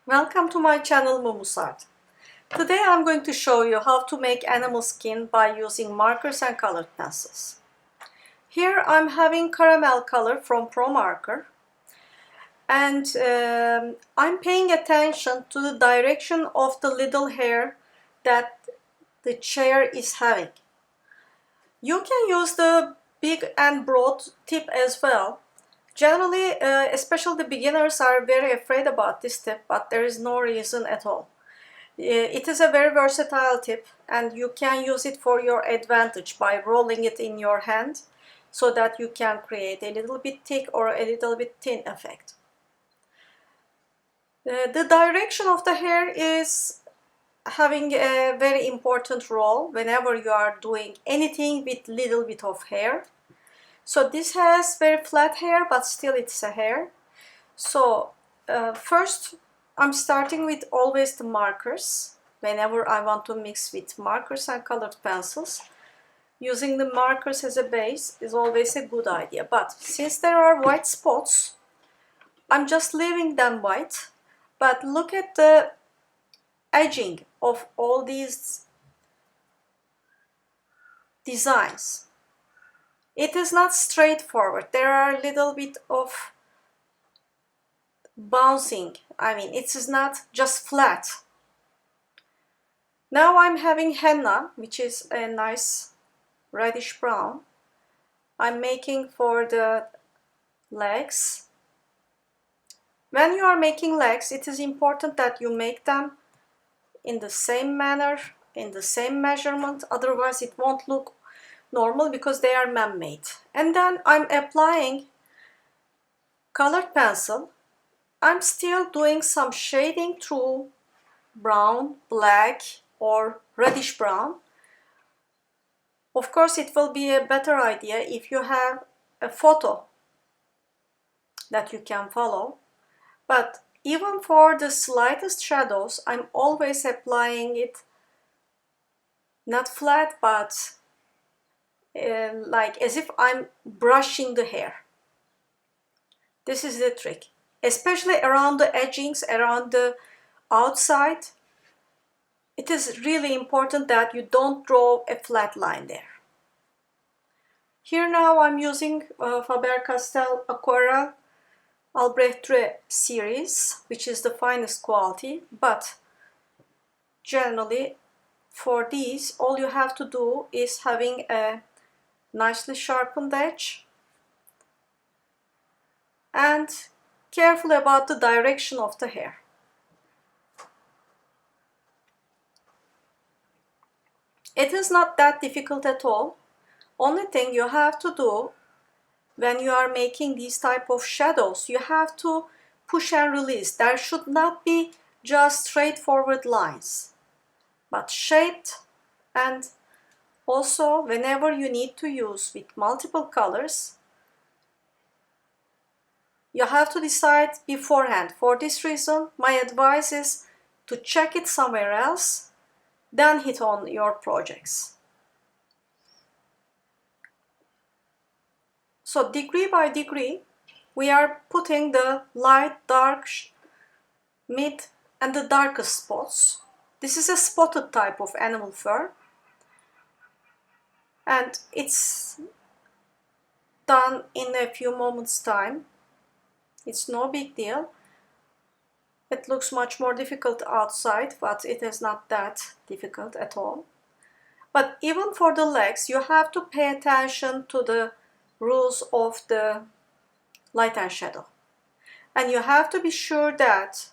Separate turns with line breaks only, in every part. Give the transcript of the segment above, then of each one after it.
Welcome to my channel Mumus Art. Today I'm going to show you how to make animal skin by using markers and colored pencils. Here I'm having caramel color from Pro Marker, and I'm paying attention to the direction of the little hair that the chair is having. You can use the big and broad tip as well. Generally, especially the beginners are very afraid about this tip, but there is no reason at all. It is a very versatile tip, and you can use it for your advantage by rolling it in your hand so that you can create a little bit thick or a little bit thin effect. The direction of the hair is having a very important role whenever you are doing anything with little bit of hair. So this has very flat hair, but still it's a hair. So first I'm starting with always the markers. Whenever I want to mix with markers and colored pencils, using the markers as a base is always a good idea. But since there are white spots, I'm just leaving them white. But look at the edging of all these designs. It is not straightforward. There are a little bit of bouncing. It is not just flat. Now I'm having henna, which is a nice reddish brown. I'm making for the legs. When you are making legs, it is important that you make them in the same manner, in the same measurement, otherwise it won't look normal because they are man-made. And then I'm applying colored pencil. I'm still doing some shading through brown, black, or reddish brown. Of course, it will be a better idea if you have a photo that you can follow. But even for the slightest shadows, I'm always applying it not flat, but like as if I'm brushing the hair. This is the trick, especially around the edgings, around the outside. It is really important that you don't draw a flat line there. Here now I'm using Faber-Castell Aquarelle Albrecht Dürer series, which is the finest quality, but generally for these all you have to do is having a nicely sharpened edge and careful about the direction of the hair. It is not that difficult at all. Only thing you have to do when you are making these type of shadows, you have to push and release. There should not be just straightforward lines, but shaped, and also whenever you need to use with multiple colors, you have to decide beforehand. For this reason, my advice is to check it somewhere else, then hit on your projects. So degree by degree, we are putting the light, dark, mid, and the darkest spots. This is a spotted type of animal fur, and it's done in a few moments time. It's no big deal. It looks much more difficult outside, but it is not that difficult at all. But even for the legs, you have to pay attention to the rules of the light and shadow. And you have to be sure that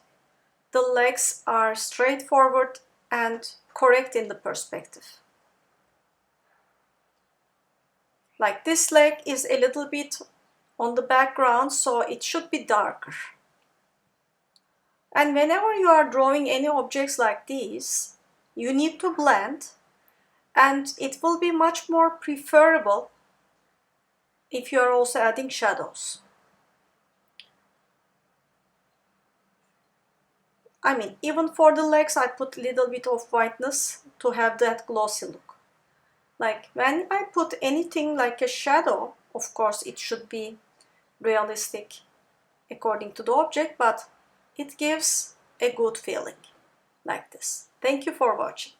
the legs are straightforward and correct in the perspective. Like this leg is a little bit on the background, so it should be darker. And whenever you are drawing any objects like these, you need to blend, and it will be much more preferable if you are also adding shadows. Even for the legs, I put a little bit of whiteness to have that glossy look. Like when I put anything like a shadow, of course it should be realistic according to the object, but it gives a good feeling like this. Thank you for watching.